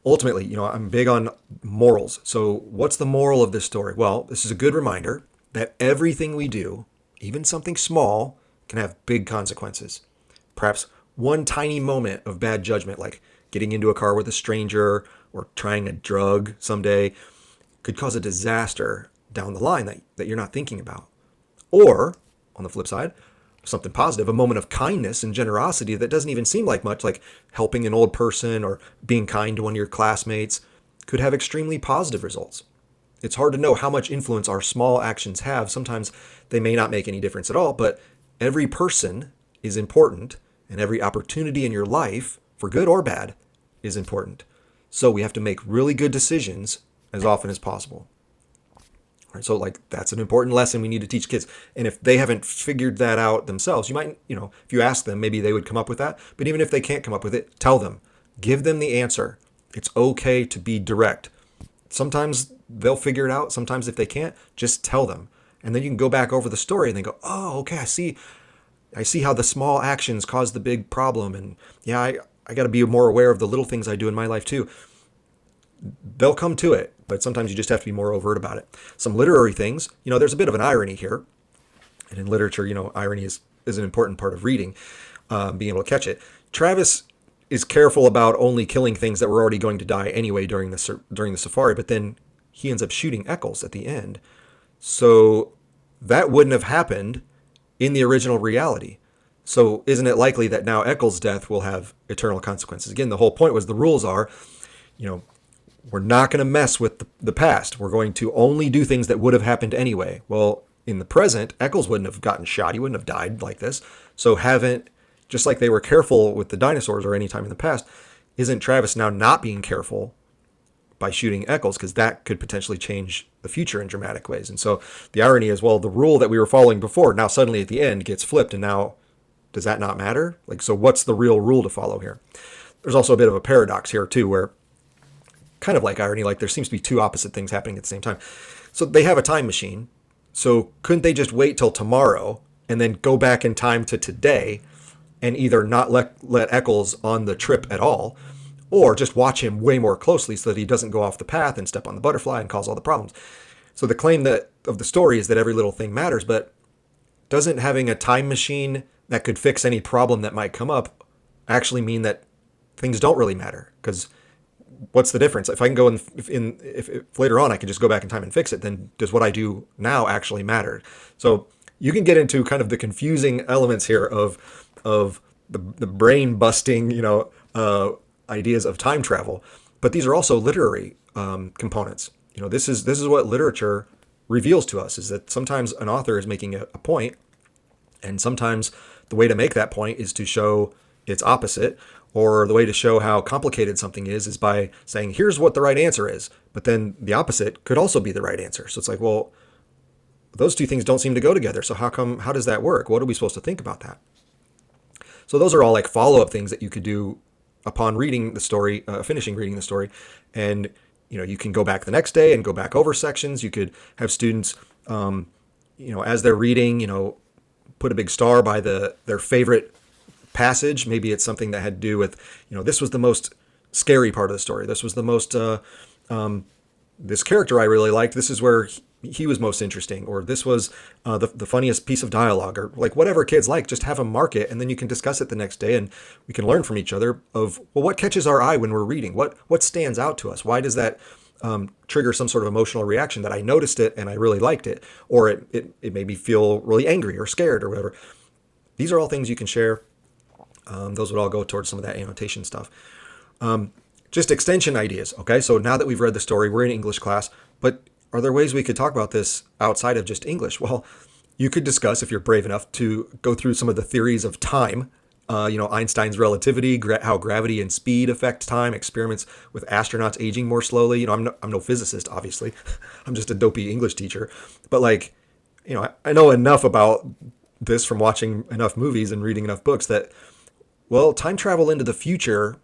Ultimately, I'm big on morals. So what's the moral of this story? Well, this is a good reminder that everything we do, even something small, can have big consequences. Perhaps one tiny moment of bad judgment, like getting into a car with a stranger or trying a drug someday, could cause a disaster down the line that you're not thinking about. Or, on the flip side, something positive, a moment of kindness and generosity that doesn't even seem like much, like helping an old person or being kind to one of your classmates, could have extremely positive results. It's hard to know how much influence our small actions have. Sometimes they may not make any difference at all, but every person is important, and every opportunity in your life, for good or bad, is important. So we have to make really good decisions as often as possible. All right, so that's an important lesson we need to teach kids. And if they haven't figured that out themselves, you might, if you ask them, maybe they would come up with that. But even if they can't come up with it, tell them. Give them the answer. It's okay to be direct. Sometimes they'll figure it out. Sometimes if they can't, just tell them. And then you can go back over the story and they go, oh, okay, I see how the small actions cause the big problem. And yeah, I got to be more aware of the little things I do in my life too. They'll come to it, but sometimes you just have to be more overt about it. Some literary things, there's a bit of an irony here. And in literature, irony is an important part of reading, being able to catch it. Travis is careful about only killing things that were already going to die anyway during the safari, but then he ends up shooting Eccles at the end. So that wouldn't have happened in the original reality. So isn't it likely that now Eccles' death will have eternal consequences? Again, the whole point was the rules are, we're not going to mess with the past. We're going to only do things that would have happened anyway. Well, in the present, Eccles wouldn't have gotten shot. He wouldn't have died like this. So just like they were careful with the dinosaurs or any time in the past, isn't Travis now not being careful by shooting Eccles? Because that could potentially change the future in dramatic ways. And so the irony is, well, the rule that we were following before now suddenly at the end gets flipped. And now, does that not matter? Like, so what's the real rule to follow here? There's also a bit of a paradox here too, where kind of like irony, like there seems to be two opposite things happening at the same time. So they have a time machine. So couldn't they just wait till tomorrow and then go back in time to today and either not let Eccles on the trip at all, or just watch him way more closely so that he doesn't go off the path and step on the butterfly and cause all the problems? So the claim of the story is that every little thing matters, but doesn't having a time machine that could fix any problem that might come up actually mean that things don't really matter? Because what's the difference? If I can go if later on I can just go back in time and fix it, then does what I do now actually matter? So you can get into kind of the confusing elements here of the brain busting, ideas of time travel, but these are also literary components. This is what literature reveals to us, is that sometimes an author is making a point, and sometimes the way to make that point is to show its opposite, or the way to show how complicated something is by saying, here's what the right answer is. But then the opposite could also be the right answer. So it's like, well, those two things don't seem to go together. So how does that work? What are we supposed to think about that? So those are all like follow-up things that you could do upon reading the story, finishing reading the story. And, you can go back the next day and go back over sections. You could have students, as they're reading, put a big star by their favorite passage. Maybe it's something that had to do with, this was the most scary part of the story. This was the most, this character I really liked. This is where he was most interesting, or this was the funniest piece of dialogue, or like whatever kids like. Just have them mark it, and then you can discuss it the next day, and we can learn from each other of, well, what catches our eye when we're reading? What stands out to us? Why does that trigger some sort of emotional reaction that I noticed it and I really liked it, or it made me feel really angry or scared or whatever? These are all things you can share. Those would all go towards some of that annotation stuff. Just extension ideas. Okay, so now that we've read the story, we're in English class, but are there ways we could talk about this outside of just English? Well, you could discuss, if you're brave enough, to go through some of the theories of time. Einstein's relativity, how gravity and speed affect time, experiments with astronauts aging more slowly. I'm no physicist, obviously. I'm just a dopey English teacher. But I know enough about this from watching enough movies and reading enough books that, well, time travel into the future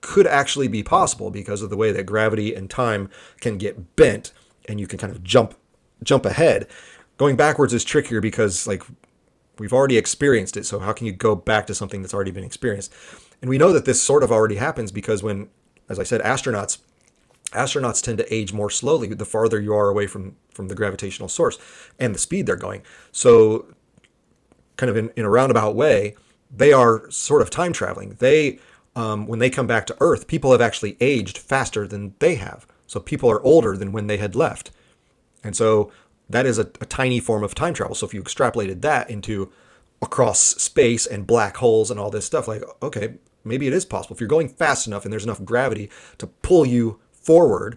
could actually be possible because of the way that gravity and time can get bent, and you can kind of jump ahead. Going backwards is trickier because we've already experienced it. So how can you go back to something that's already been experienced? And we know that this sort of already happens because when, as I said, astronauts tend to age more slowly the farther you are away from the gravitational source and the speed they're going. So kind of in a roundabout way, they are sort of time traveling. They, when they come back to Earth, people have actually aged faster than they have. So people are older than when they had left. And so that is a tiny form of time travel. So if you extrapolated that into across space and black holes and all this stuff, okay, maybe it is possible. If you're going fast enough and there's enough gravity to pull you forward,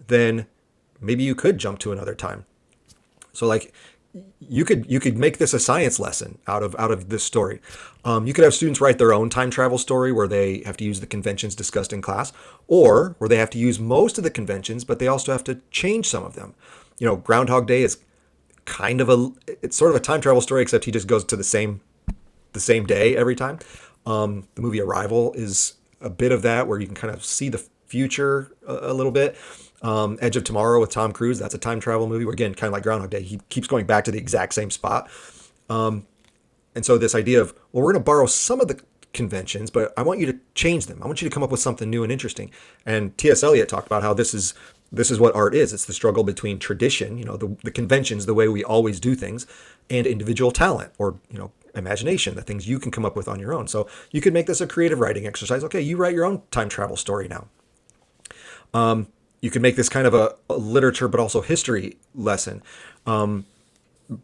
then maybe you could jump to another time. So you could make this a science lesson out of this story. You could have students write their own time travel story where they have to use the conventions discussed in class, or where they have to use most of the conventions, but they also have to change some of them. Groundhog Day is it's sort of a time travel story, except he just goes to the same day every time. The movie Arrival is a bit of that, where you can kind of see the future a little bit. Edge of Tomorrow with Tom Cruise, that's a time travel movie where, again, kind of like Groundhog Day, he keeps going back to the exact same spot. And so this idea of, well, we're going to borrow some of the conventions, but I want you to change them. I want you to come up with something new and interesting. And T.S. Eliot talked about how this is what art is. It's the struggle between tradition, the conventions, the way we always do things, and individual talent, or, imagination, the things you can come up with on your own. So you could make this a creative writing exercise. Okay, you write your own time travel story now. You could make this kind of a literature, but also history lesson.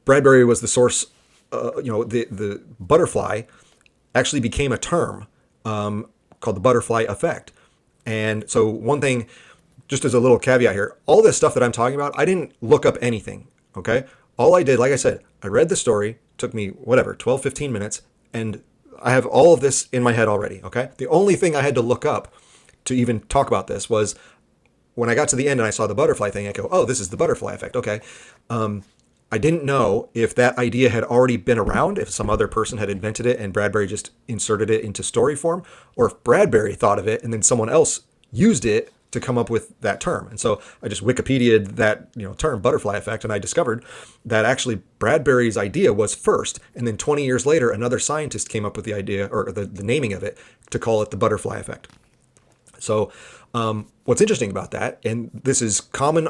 Bradbury was the source. The butterfly actually became a term called the butterfly effect. And so one thing, just as a little caveat here, all this stuff that I'm talking about, I didn't look up anything, okay? All I did, like I said, I read the story, took me, 12, 15 minutes, and I have all of this in my head already, okay? The only thing I had to look up to even talk about this was when I got to the end and I saw the butterfly thing, I go, oh, this is the butterfly effect, okay. I didn't know if that idea had already been around, if some other person had invented it and Bradbury just inserted it into story form, or if Bradbury thought of it and then someone else used it to come up with that term. And so I just Wikipedia'd that term, butterfly effect, and I discovered that actually Bradbury's idea was first, and then 20 years later, another scientist came up with the idea, or the naming of it, to call it the butterfly effect. So what's interesting about that, and this is common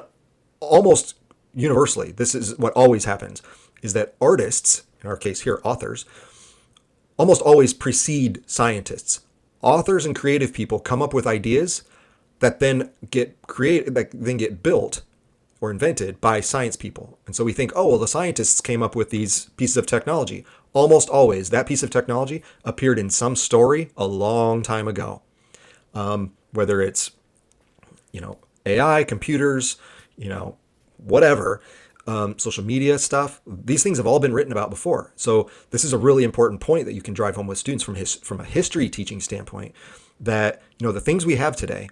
almost universally, this is what always happens, is that artists, in our case here, authors, almost always precede scientists. Authors and creative people come up with ideas that then get built or invented by science people. And so we think, oh, well, the scientists came up with these pieces of technology. Almost always, that piece of technology appeared in some story a long time ago. Whether it's, AI, computers, whatever, social media stuff, these things have all been written about before. So this is a really important point that you can drive home with students from a history teaching standpoint, that, the things we have today,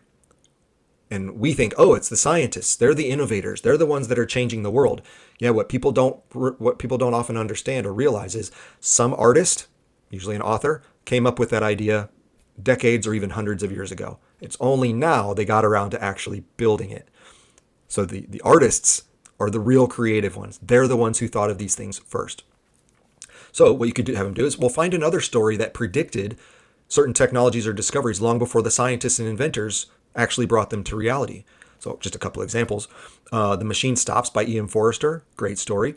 and we think, oh, it's the scientists, they're the innovators, they're the ones that are changing the world. Yeah, what people don't often understand or realize is some artist, usually an author, came up with that idea decades or even hundreds of years ago. It's only now they got around to actually building it. So the artists are the real creative ones. They're the ones who thought of these things first. So what you could have them do is, find another story that predicted certain technologies or discoveries long before the scientists and inventors actually brought them to reality. So just a couple examples. The Machine Stops by E.M. Forrester, great story.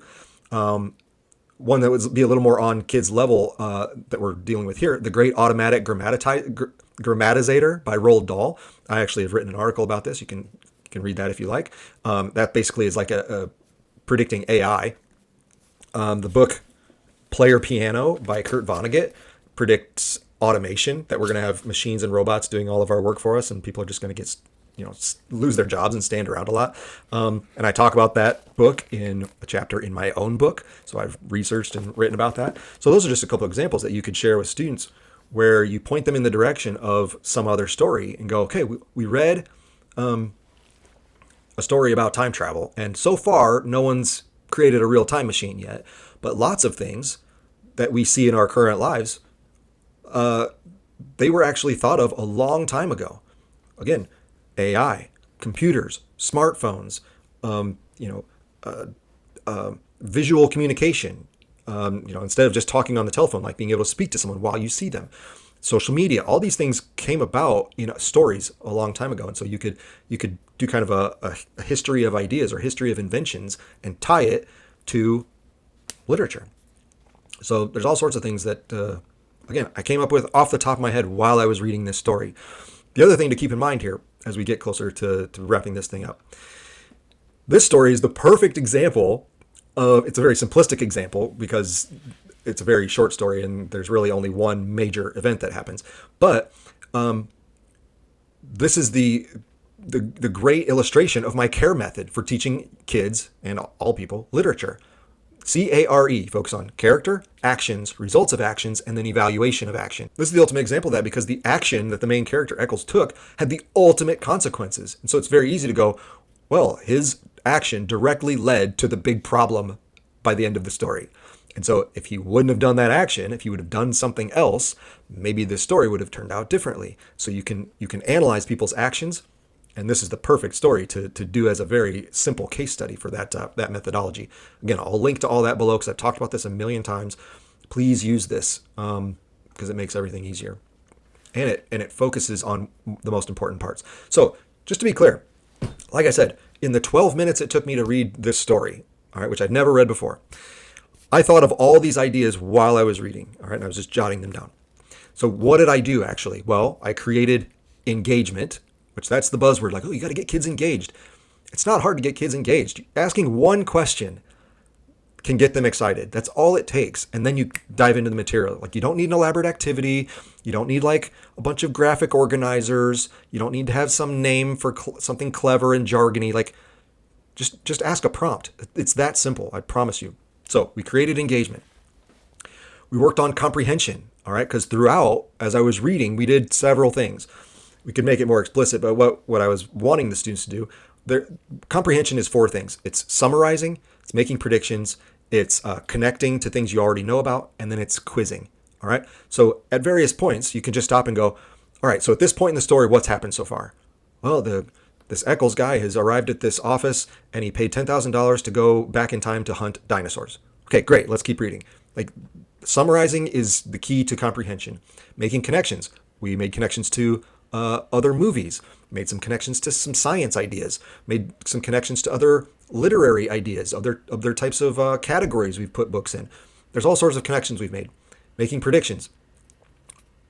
One that would be a little more on kids' level that we're dealing with here, The Great Automatic Grammatizator by Roald Dahl. I actually have written an article about this. You can read that if you like. That basically is like a predicting AI. The book Player Piano by Kurt Vonnegut predicts automation, that we're going to have machines and robots doing all of our work for us, and people are just going to get, lose their jobs and stand around a lot. And I talk about that book in a chapter in my own book. So I've researched and written about that. So those are just a couple of examples that you could share with students, where you point them in the direction of some other story and go, okay, we read a story about time travel, and so far no one's created a real time machine yet, but lots of things that we see in our current lives, they were actually thought of a long time ago. Again, AI, computers, smartphones, visual communication, instead of just talking on the telephone, like being able to speak to someone while you see them. Social media, all these things came about in stories a long time ago. And so you could do kind of a history of ideas or history of inventions and tie it to literature. So there's all sorts of things that, again, I came up with off the top of my head while I was reading this story. The other thing to keep in mind here, as we get closer to wrapping this thing up, this story is the perfect example of, it's a very simplistic example because it's a very short story and there's really only one major event that happens. But this is the great illustration of my CARE method for teaching kids and all people literature. CARE, focus on character, actions, results of actions, and then evaluation of action. This is the ultimate example of that because the action that the main character, Eccles, took had the ultimate consequences. And so it's very easy to go, well, his action directly led to the big problem by the end of the story. And so if he wouldn't have done that action, if he would have done something else, maybe this story would have turned out differently. So you can analyze people's actions, and this is the perfect story to do as a very simple case study for that methodology. Again, I'll link to all that below because I've talked about this a million times. Please use this because it makes everything easier. And it focuses on the most important parts. So just to be clear, like I said, in the 12 minutes it took me to read this story, all right, which I'd never read before, I thought of all these ideas while I was reading, all right, and I was just jotting them down. So what did I do actually? Well, I created engagement, which that's the buzzword, like, oh, you got to get kids engaged. It's not hard to get kids engaged. Asking one question can get them excited. That's all it takes. And then you dive into the material. Like, you don't need an elaborate activity. You don't need like a bunch of graphic organizers. You don't need to have some name for something clever and jargony. Like, just ask a prompt. It's that simple, I promise you. So we created engagement. We worked on comprehension, all right? Because throughout, as I was reading, we did several things. We could make it more explicit, but what I was wanting the students to do, comprehension is 4 things. It's summarizing, it's making predictions, it's connecting to things you already know about, and then it's quizzing, all right? So at various points, you can just stop and go, all right, so at this point in the story, what's happened so far? Well, this Eccles guy has arrived at this office, and he paid $10,000 to go back in time to hunt dinosaurs. Okay, great, let's keep reading. Like, summarizing is the key to comprehension. Making connections. We made connections to other movies, made some connections to some science ideas, made some connections to other literary ideas, other types of categories we've put books in. There's all sorts of connections we've made. Making predictions.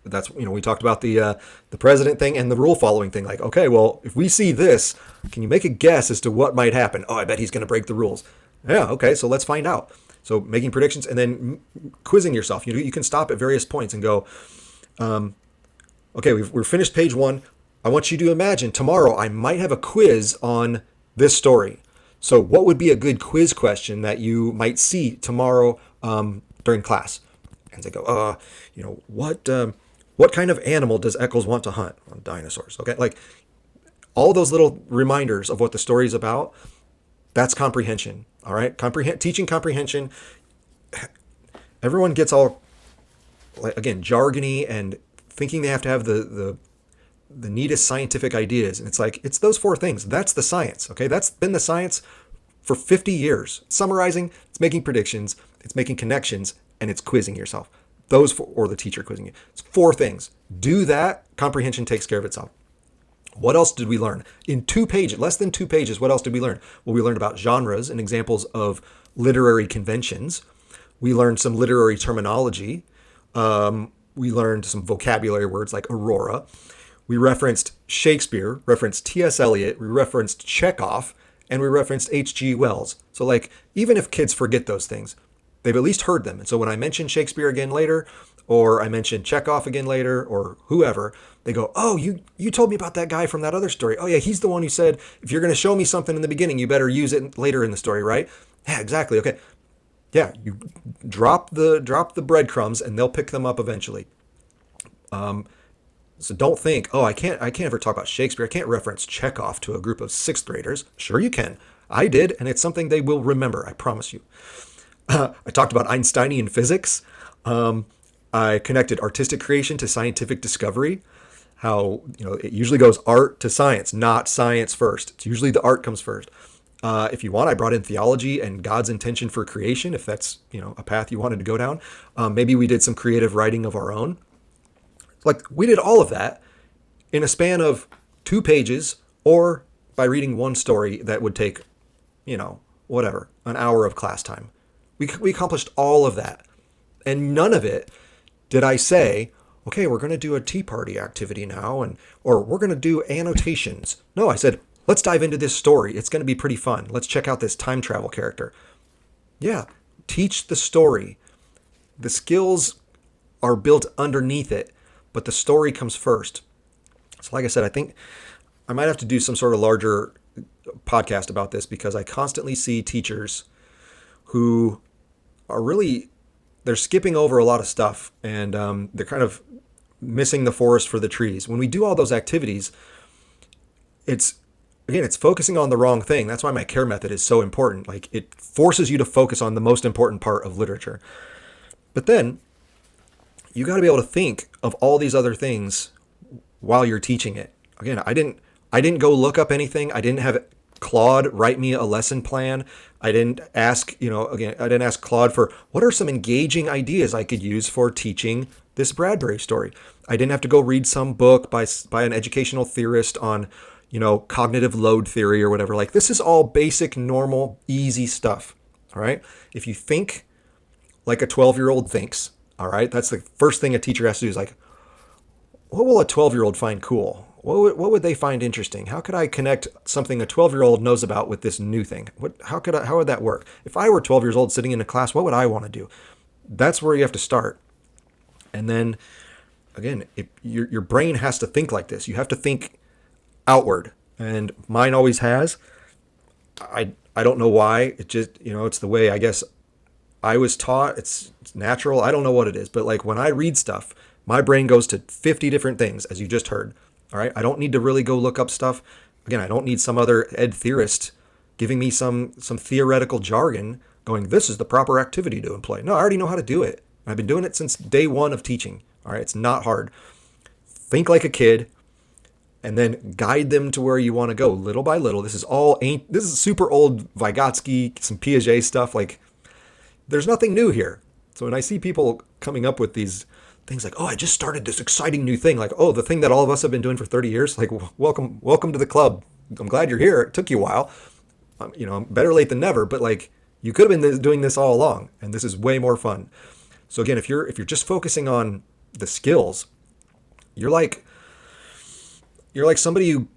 That's, we talked about the president thing and the rule following thing. Like, okay, well, if we see this, can you make a guess as to what might happen? Oh, I bet he's going to break the rules. Yeah, okay, so let's find out. So making predictions and then quizzing yourself. You can stop at various points and go, okay, we're finished page 1. I want you to imagine tomorrow I might have a quiz on this story. So what would be a good quiz question that you might see tomorrow during class? And they go, what kind of animal does Eccles want to hunt? On dinosaurs. Okay, like all those little reminders of what the story is about. That's comprehension. All right, teaching comprehension. Everyone gets all, again, jargony and thinking they have to have the neatest scientific ideas. And it's like, it's those 4 things. That's the science. Okay, that's been the science for 50 years. Summarizing, it's making predictions, it's making connections, and it's quizzing yourself. Those 4, or the teacher quizzing you. It's 4 things. Do that, comprehension takes care of itself. What else did we learn? In 2 pages, less than 2 pages, what else did we learn? Well, we learned about genres and examples of literary conventions. We learned some literary terminology. We learned some vocabulary words like aurora. We referenced Shakespeare, referenced T.S. Eliot, we referenced Chekhov, and we referenced H.G. Wells. So like, even if kids forget those things, they've at least heard them. And so when I mention Shakespeare again later, or I mention Chekhov again later, or whoever, they go, oh, you told me about that guy from that other story. Oh yeah, he's the one who said, if you're going to show me something in the beginning, you better use it later in the story, right? Yeah, exactly. Okay. Yeah, you drop the breadcrumbs and they'll pick them up eventually. So don't think, oh, I can't ever talk about Shakespeare. I can't reference Chekhov to a group of 6th graders. Sure you can. I did, and it's something they will remember, I promise you. I talked about Einsteinian physics. I connected artistic creation to scientific discovery. How, it usually goes art to science, not science first. It's usually the art comes first. If you want, I brought in theology and God's intention for creation, if that's, a path you wanted to go down. Maybe we did some creative writing of our own. Like, we did all of that in a span of 2 pages, or by reading one story that would take, whatever, an hour of class time. We accomplished all of that. And none of it did I say, okay, we're going to do a tea party activity now, or we're going to do annotations. No, I said, let's dive into this story. It's going to be pretty fun. Let's check out this time travel character. Yeah, teach the story. The skills are built underneath it, but the story comes first. So like I said, I think I might have to do some sort of larger podcast about this, because I constantly see teachers who are they're skipping over a lot of stuff, and they're kind of missing the forest for the trees. When we do all those activities, it's focusing on the wrong thing. That's why my care method is so important. Like, it forces you to focus on the most important part of literature. But then you got to be able to think of all these other things while you're teaching it. Again, I didn't go look up anything. I didn't have Claude write me a lesson plan. I didn't ask Claude for what are some engaging ideas I could use for teaching this Bradbury story. I didn't have to go read some book by an educational theorist on, cognitive load theory or whatever. Like, this is all basic, normal, easy stuff. All right. If you think like a 12-year-old thinks, all right, that's the first thing a teacher has to do is like, what will a 12-year-old find cool? What would they find interesting? How could I connect something a 12-year-old knows about with this new thing? How would that work? If I were 12 years old sitting in a class, what would I want to do? That's where you have to start. And then, again, your brain has to think like this. You have to think outward. And mine always has. I don't know why. It just, it's the way I guess I was taught. It's natural. I don't know what it is. But like when I read stuff, my brain goes to 50 different things, as you just heard. All right. I don't need to really go look up stuff. Again, I don't need some other ed theorist giving me some theoretical jargon going, this is the proper activity to employ. No, I already know how to do it. I've been doing it since day one of teaching. All right. It's not hard. Think like a kid and then guide them to where you want to go little by little. This is super old Vygotsky, some Piaget stuff. Like there's nothing new here. So when I see people coming up with these things like, oh, I just started this exciting new thing. Like, oh, the thing that all of us have been doing for 30 years. Like, welcome to the club. I'm glad you're here. It took you a while. Better late than never. But like, you could have been doing this all along, and this is way more fun. So again, if you're just focusing on the skills, you're like somebody who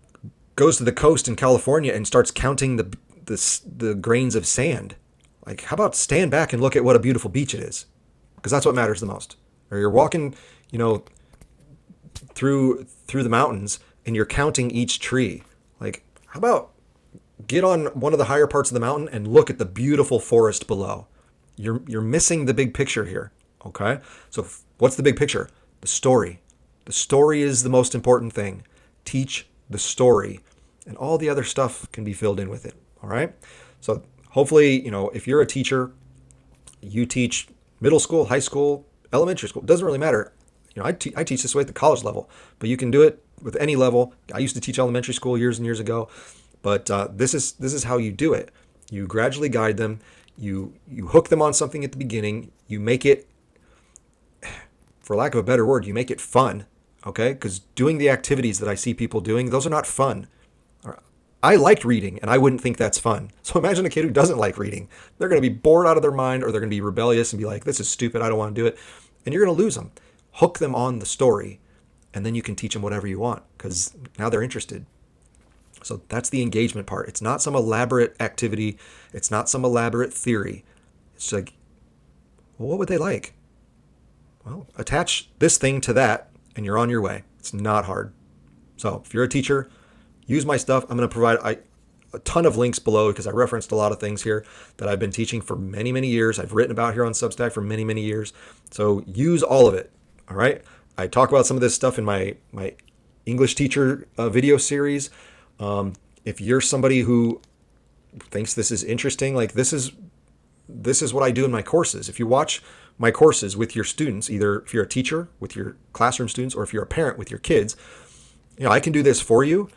goes to the coast in California and starts counting the grains of sand. Like, how about stand back and look at what a beautiful beach it is? Because that's what matters the most. Or you're walking, through the mountains and you're counting each tree. Like, how about get on one of the higher parts of the mountain and look at the beautiful forest below? You're missing the big picture here. Okay? So what's the big picture? The story. The story is the most important thing. Teach the story, and all the other stuff can be filled in with it. All right? So hopefully, if you're a teacher, you teach middle school, high school, elementary school, it doesn't really matter. I teach this way at the college level, but you can do it with any level. I used to teach elementary school years and years ago, but this is how you do it. You gradually guide them. You hook them on something at the beginning. You make it, for lack of a better word, you make it fun. Okay? Because doing the activities that I see people doing, those are not fun. I liked reading, and I wouldn't think that's fun. So imagine a kid who doesn't like reading. They're going to be bored out of their mind, or they're going to be rebellious and be like, this is stupid, I don't want to do it. And you're going to lose them. Hook them on the story, and then you can teach them whatever you want, because now they're interested. So that's the engagement part. It's not some elaborate activity. It's not some elaborate theory. It's like, well, what would they like? Well, attach this thing to that, and you're on your way. It's not hard. So if you're a teacher, use my stuff. I'm going to provide a ton of links below because I referenced a lot of things here that I've been teaching for many, many years. I've written about here on Substack for many, many years. So use all of it. All right. I talk about some of this stuff in my English teacher video series. If you're somebody who thinks this is interesting, like this is what I do in my courses. If you watch my courses with your students, either if you're a teacher with your classroom students or if you're a parent with your kids, I can do this for you,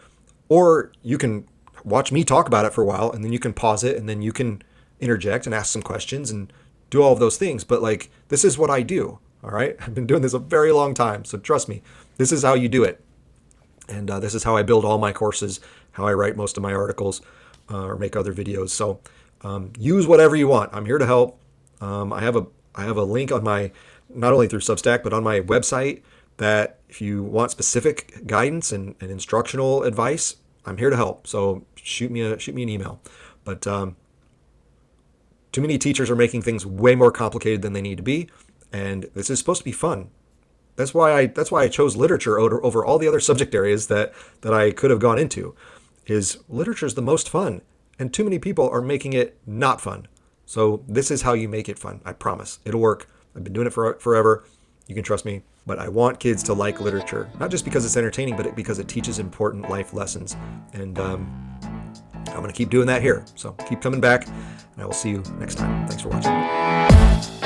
or you can watch me talk about it for a while and then you can pause it and then you can interject and ask some questions and do all of those things. But like, this is what I do. All right. I've been doing this a very long time. So trust me, this is how you do it. And this is how I build all my courses, how I write most of my articles or make other videos. So use whatever you want. I'm here to help. I have a link on my, not only through Substack, but on my website that if you want specific guidance and instructional advice, I'm here to help. So shoot me an email. But too many teachers are making things way more complicated than they need to be. And this is supposed to be fun. That's why I chose literature over all the other subject areas that I could have gone into. Is literature is the most fun, and too many people are making it not fun. So this is how you make it fun. I promise it'll work. I've been doing it for forever. You can trust me. But I want kids to like literature, not just because it's entertaining, but because it teaches important life lessons. And I'm going to keep doing that here. So keep coming back, and I will see you next time. Thanks for watching.